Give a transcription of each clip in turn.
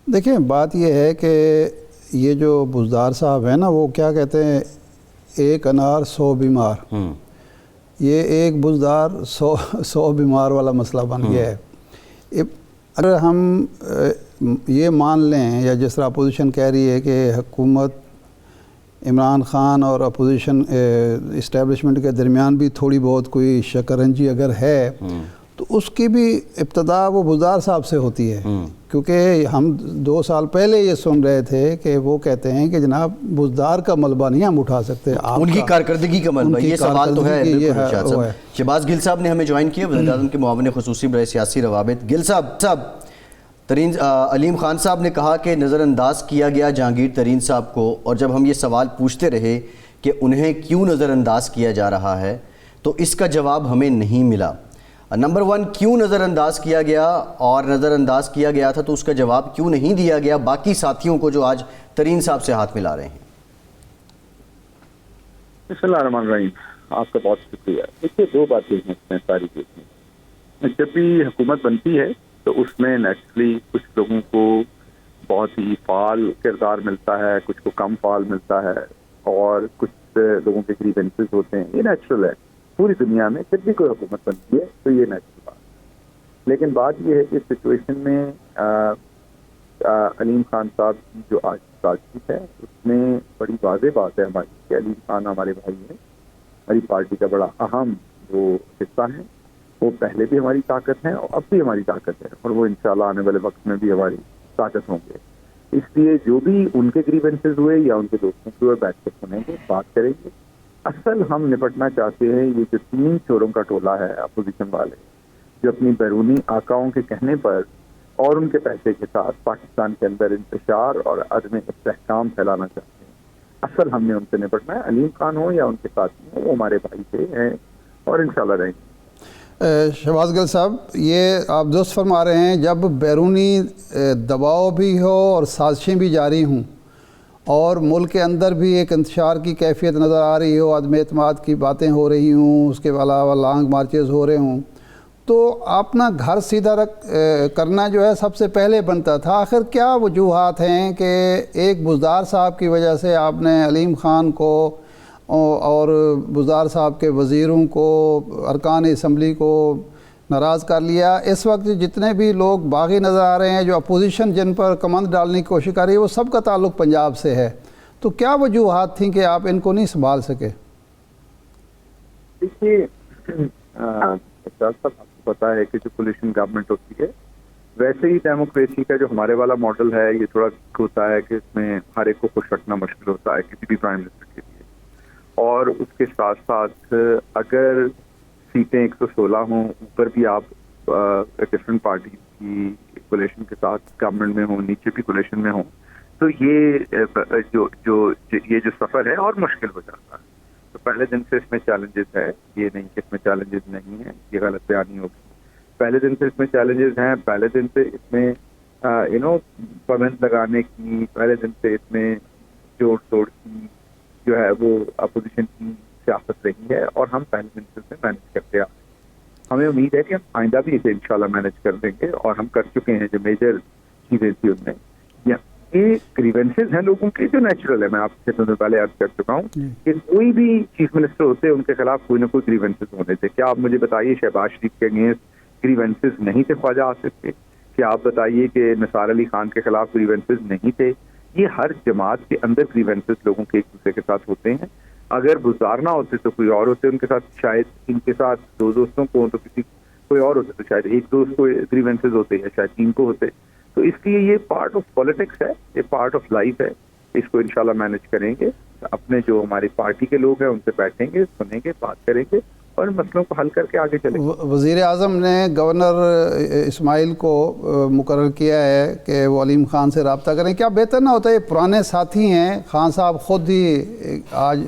دیکھیں بات یہ ہے کہ یہ جو بزدار صاحب ہیں نا وہ کیا کہتے ہیں ایک انار 100 بیمار، یہ ایک بزدار 100 بیمار والا مسئلہ بن گیا ہے۔ اگر ہم یہ مان لیں یا جس طرح اپوزیشن کہہ رہی ہے کہ حکومت عمران خان اور اپوزیشن اسٹیبلشمنٹ کے درمیان بھی تھوڑی بہت کوئی شکنجی اگر ہے تو اس کی بھی ابتدا وہ بزدار صاحب سے ہوتی ہے، کیونکہ ہم 2 سال پہلے یہ سن رہے تھے کہ وہ کہتے ہیں کہ جناب بزدار کا ملبہ نہیں ہم اٹھا سکتے، ان کی کارکردگی کا ملبہ، یہ سوال تو ہے۔ شہباز گل صاحب نے ہمیں جوائن کیا، وزیر اعظم کے معاون خصوصی برائے سیاسی روابط۔ گل صاحب، علیم خان صاحب نے کہا کہ نظر انداز کیا گیا جہانگیر ترین صاحب کو، اور جب ہم یہ سوال پوچھتے رہے کہ انہیں کیوں نظر انداز کیا جا رہا ہے تو اس کا جواب ہمیں نہیں ملا۔ نمبر 1 کیوں نظر انداز کیا گیا، اور نظر انداز کیا گیا تھا تو اس کا جواب کیوں نہیں دیا گیا باقی ساتھیوں کو جو آج ترین صاحب سے ہاتھ ملا رہے ہیں؟ بسم اللہ الرحمن الرحیم، آپ کا بہت شکریہ۔ دیکھیے 2 باتیں ہیں اس میں ساری چیز میں، جب بھی حکومت بنتی ہے تو اس میں نیچرلی کچھ لوگوں کو بہت ہی فعال کردار ملتا ہے، کچھ کو کم فعال ملتا ہے، اور کچھ لوگوں کے گریونسز ہوتے ہیں، یہ نیچرل ہے پوری دنیا میں جب بھی کوئی حکومت بنتی ہے تو یہ نیچرل بات۔ لیکن بات یہ ہے کہ سچویشن میں علیم خان صاحب کی جو آج سازش ہے اس میں بڑی واضح بات ہے ہماری کہ علیم خان ہمارے بھائی ہیں، ہماری پارٹی کا بڑا اہم وہ حصہ ہیں، وہ پہلے بھی ہماری طاقت ہے اور اب بھی ہماری طاقت ہے، اور وہ انشاءاللہ آنے والے وقت میں بھی ہماری طاقت ہوں گے۔ اس لیے جو بھی ان کے گریونسز ہوئے یا ان کے دوستوں کے ہوئے بیٹھ کے سنیں گے، بات کریں گے۔ اصل ہم نپٹنا چاہتے ہیں یہ جو 3 چوروں کا ٹولہ ہے اپوزیشن والے، جو اپنی بیرونی آقاؤں کے کہنے پر اور ان کے پیسے کے ساتھ پاکستان کے اندر انتشار اور عدم استحکام پھیلانا چاہتے ہیں، اصل ہم نے ان سے نپٹنا ہے۔ علیم خان ہو یا ان کے ساتھی ہوں، وہ ہمارے بھائی سے ہیں اور انشاءاللہ رہیں گے۔ شہباز گل صاحب، یہ آپ درست فرما رہے ہیں، جب بیرونی دباؤ بھی ہو اور سازشیں بھی جاری ہوں اور ملک کے اندر بھی ایک انتشار کی کیفیت نظر آ رہی ہو، عدم اعتماد کی باتیں ہو رہی ہوں، اس کے علاوہ لانگ مارچز ہو رہے ہوں، تو اپنا گھر سیدھا کرنا جو ہے سب سے پہلے بنتا تھا۔ آخر کیا وجوہات ہیں کہ ایک بزدار صاحب کی وجہ سے آپ نے علیم خان کو اور بزدار صاحب کے وزیروں کو، ارکان اسمبلی کو ناراض کر لیا؟ اس وقت جتنے بھی لوگ باغی نظر آ رہے ہیں، جو اپوزیشن جن پر کمند ڈالنے کی کوشش کر رہی ہے، وہ سب کا تعلق پنجاب سے ہے، تو کیا وجوہات تھیں کہ آپ ان کو نہیں سنبھال سکے؟ دیکھیے صاحب، آپ کو پتا ہے کہ جو کولیشن گورنمنٹ ہوتی ہے، ویسے ہی ڈیموکریسی کا جو ہمارے والا ماڈل ہے یہ تھوڑا ہوتا ہے کہ اس میں ہر ایک کو خوش رکھنا مشکل ہوتا ہے کسی بھی پرائم منسٹر کے لیے، اور اس کے ساتھ ساتھ اگر سیٹیں 116 ہوں، اوپر بھی آپ ڈفرنٹ پارٹی کی کولیشن کے ساتھ گورنمنٹ میں ہوں، نیچے بھی کولیشن میں ہوں، تو یہ جو سفر ہے اور مشکل ہو جاتا ہے۔ تو پہلے دن سے اس میں چیلنجز ہے، یہ نہیں کہ اس میں چیلنجز نہیں ہیں، یہ غلط بیانی ہوگی۔ پہلے دن سے اس میں چیلنجز ہیں، پہلے دن سے اس میں پابند لگانے کی، پہلے دن سے اس میں جوڑ توڑ کی جو ہے وہ اپوزیشن کی سیاست رہی ہے، اور ہم پہلے دن سے اسے مینج کرتے آ رہے ہیں۔ ہمیں امید ہے کہ ہم آئندہ بھی اسے انشاءاللہ مینج کر دیں گے، اور ہم کر چکے ہیں جو میجر چیزیں تھی ان میں۔ یہ گریونسز ہیں لوگوں کے جو نیچرل ہے، میں آپ سے پہلے عرض کر چکا ہوں کہ کوئی بھی چیف منسٹر ہوتے ان کے خلاف کوئی نہ کوئی گریونسز ہونے تھے۔ کیا آپ مجھے بتائیے شہباز شریف کے اگینسٹ گریونسز نہیں تھے خواجہ آصف کے؟ کیا آپ بتائیے کہ نثار علی خان کے خلاف گریونسز نہیں تھے؟ یہ ہر جماعت کے اندر گریونسز لوگوں کے ایک دوسرے کے ساتھ ہوتے ہیں۔ اگر بزدار نہ ہوتے تو کوئی اور ہوتے ان کے ساتھ، شاید ان کے ساتھ 2 دوستوں کو تو کسی کوئی اور ہوتے، تو شاید 1 دوست کو گریونسز ہوتے یا شاید 3 کو ہوتے۔ تو اس لیے یہ پارٹ آف پولیٹکس ہے، یہ پارٹ آف لائف ہے، اس کو انشاءاللہ مینج کریں گے۔ اپنے جو ہماری پارٹی کے لوگ ہیں ان سے بیٹھیں گے، سنیں گے، بات کریں گے اور مسئلوں کو حل کر کے آگے چلیں گے۔ وزیر اعظم نے گورنر اسماعیل کو مقرر کیا ہے کہ وہ علیم خان سے رابطہ کریں، کیا بہتر نہ ہوتا ہے؟ یہ پرانے ساتھی ہیں، خان صاحب خود ہی آج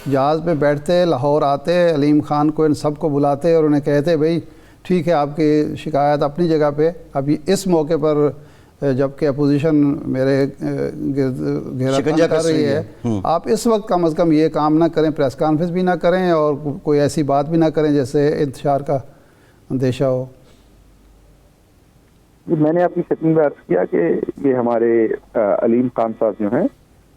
جہاز پہ بیٹھتے، لاہور آتے، علیم خان کو ان سب کو بلاتے اور انہیں کہتے بھئی ٹھیک ہے آپ کی شکایت اپنی جگہ پہ، ابھی اس موقع پر جبکہ اپوزیشن میرے گھیرا کر رہی ہے، آپ اس وقت کم از کم یہ کام نہ کریں، پریس کانفرنس بھی نہ کریں اور کوئی ایسی بات بھی نہ کریں جیسے انتشار کا اندیشہ ہو۔ میں نے اپنی سیکنڈ میں عرض کیا کہ یہ ہمارے علیم خان صاحب جو ہیں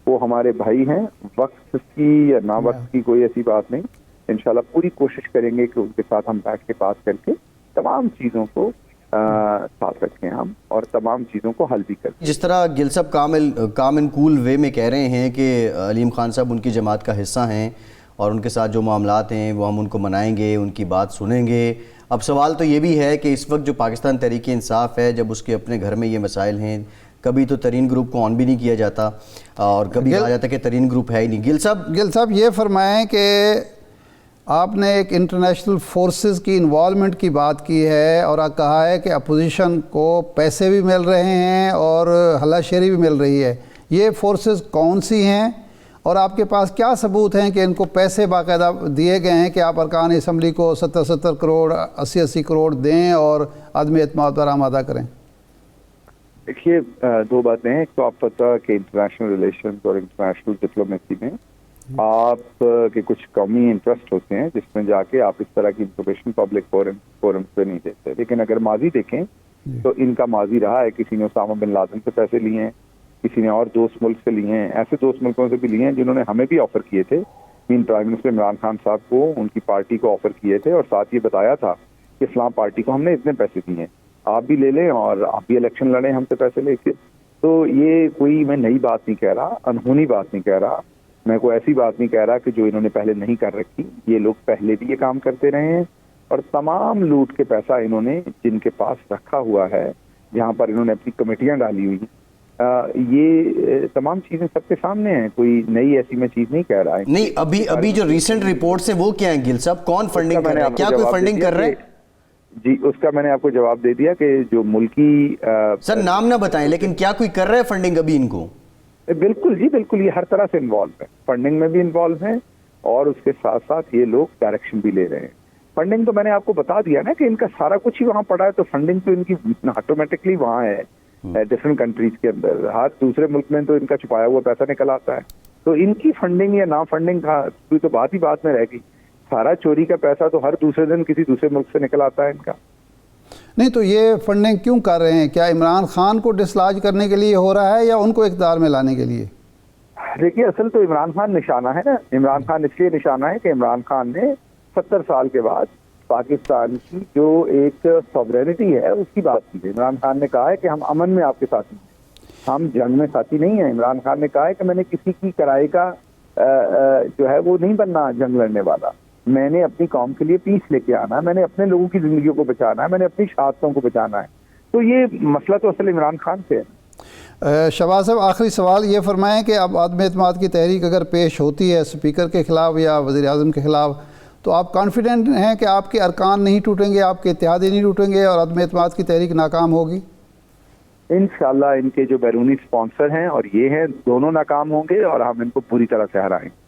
وہ ہمارے بھائی ہیں، وقت کی یا نا وقت کی کوئی ایسی بات نہیں. انشاءاللہ پوری کوشش کریں گے کہ ان کے ساتھ ہم بیٹھ کے بات کر کے تمام چیزوں کو ساتھ رکھیں ہم، اور تمام چیزوں کو حل بھی کریں. جس طرح گل صاحب کام اینڈ کول وے میں کہہ رہے ہیں کہ علیم خان صاحب ان کی جماعت کا حصہ ہیں اور ان کے ساتھ جو معاملات ہیں وہ ہم ان کو منائیں گے، ان کی بات سنیں گے. اب سوال تو یہ بھی ہے کہ اس وقت جو پاکستان تحریک انصاف ہے، جب اس کے اپنے گھر میں یہ مسائل ہیں، کبھی تو ترین گروپ کو آن بھی نہیں کیا جاتا اور کبھی کہا جاتا کہ ترین گروپ ہے ہی نہیں. گل صاحب یہ فرمائیں کہ آپ نے ایک انٹرنیشنل فورسز کی انوالومنٹ کی بات کی ہے اور آپ کہا ہے کہ اپوزیشن کو پیسے بھی مل رہے ہیں اور ہلا شیری بھی مل رہی ہے. یہ فورسز کون سی ہیں اور آپ کے پاس کیا ثبوت ہیں کہ ان کو پیسے باقاعدہ دیے گئے ہیں کہ آپ ارکان اسمبلی کو 70 کروڑ 80 کروڑ دیں اور عدم اعتماد پر آمادہ کریں؟ دیکھیے دو باتیں ہیں. ایک تو آپ پتہ کہ انٹرنیشنل ریلیشنز اور انٹرنیشنل ڈپلومیسی میں آپ کے کچھ قومی انٹرسٹ ہوتے ہیں جس میں جا کے آپ اس طرح کی انفارمیشن پبلک فورم پہ نہیں دیتے. لیکن اگر ماضی دیکھیں تو ان کا ماضی رہا ہے. کسی نے اسامہ بن لادن سے پیسے لیے ہیں، کسی نے اور دوست ملک سے لیے ہیں، ایسے دوست ملکوں سے بھی لیے ہیں جنہوں نے ہمیں بھی آفر کیے تھے. پرائم منسٹر عمران خان صاحب کو ان کی پارٹی کو آفر کیے تھے اور ساتھ یہ بتایا تھا کہ اسلام پارٹی کو ہم نے اتنے پیسے دیے ہیں، آپ بھی لے لیں اور آپ بھی الیکشن لڑیں ہم سے پیسے لے کے. تو یہ کوئی میں نئی بات نہیں کہہ رہا، انہونی بات نہیں کہہ رہا، میں کوئی ایسی بات نہیں کہہ رہا کہ جو انہوں نے پہلے نہیں کر رکھی. یہ لوگ پہلے بھی یہ کام کرتے رہے ہیں اور تمام لوٹ کے پیسہ انہوں نے جن کے پاس رکھا ہوا ہے، جہاں پر انہوں نے اپنی کمیٹیاں ڈالی ہوئی، یہ تمام چیزیں سب کے سامنے ہیں. کوئی نئی ایسی میں چیز نہیں کہہ رہا ہے. نہیں، ابھی جو ریسنٹ رپورٹس ہیں وہ کیا ہیں گل صاحب؟ کون فنڈنگ کر رہا ہے؟ کیا کوئی فنڈنگ کر رہا ہے؟ جی اس کا میں نے آپ کو جواب دے دیا کہ جو ملکی سر نام نہ بتائیں لیکن کیا کوئی کر رہا ہے فنڈنگ ابھی ان کو؟ بالکل جی بالکل، یہ ہر طرح سے انوالو ہے، فنڈنگ میں بھی انوالو ہیں اور اس کے ساتھ ساتھ یہ لوگ ڈائریکشن بھی لے رہے ہیں. فنڈنگ تو میں نے آپ کو بتا دیا نا کہ ان کا سارا کچھ ہی وہاں پڑا ہے، تو فنڈنگ تو ان کی آٹومیٹکلی وہاں ہے ڈفرینٹ کنٹریز کے اندر. ہر دوسرے ملک میں تو ان کا چھپایا ہوا پیسہ نکل آتا ہے. تو ان کی فنڈنگ یا نا فنڈنگ کا کوئی تو بات ہی بات میں رہ گئی. سارا چوری کا پیسہ تو ہر دوسرے دن کسی دوسرے ملک سے نکل آتا ہے ان کا. نہیں تو یہ فنڈنگ کیوں کر رہے ہیں؟ کیا عمران خان کو ڈسلاج کرنے کے لیے ہو رہا ہے یا ان کو اقتدار میں لانے کے لیے؟ دیکھیے اصل تو عمران خان نشانہ ہے نا. عمران خان اس لیے نشانہ ہے کہ عمران خان نے 70 سال کے بعد پاکستان کی جو ایک سوورینٹی ہے اس کی بات کی ہے. عمران خان نے کہا ہے کہ ہم امن میں آپ کے ساتھی ہیں، ہم جنگ میں ساتھی نہیں ہیں. عمران خان نے کہا ہے کہ میں نے کسی کی کرائے کا جو ہے وہ نہیں بننا جنگ لڑنے والا. میں نے اپنی قوم کے لیے پیس لے کے آنا ہے، میں نے اپنے لوگوں کی زندگیوں کو بچانا ہے، میں نے اپنی شہادتوں کو بچانا ہے. تو یہ مسئلہ تو اصل عمران خان سے ہے. شہباز صاحب آخری سوال یہ فرمائیں کہ اب عدم اعتماد کی تحریک اگر پیش ہوتی ہے اسپیکر کے خلاف یا وزیر اعظم کے خلاف تو آپ کانفیڈنٹ ہیں کہ آپ کے ارکان نہیں ٹوٹیں گے، آپ کے اتحادی نہیں ٹوٹیں گے اور عدم اعتماد کی تحریک ناکام ہوگی؟ انشاءاللہ ان کے جو بیرونی سپانسر ہیں اور یہ ہیں دونوں ناکام ہوں گے اور ہم ان کو پوری طرح سے ہرائیں.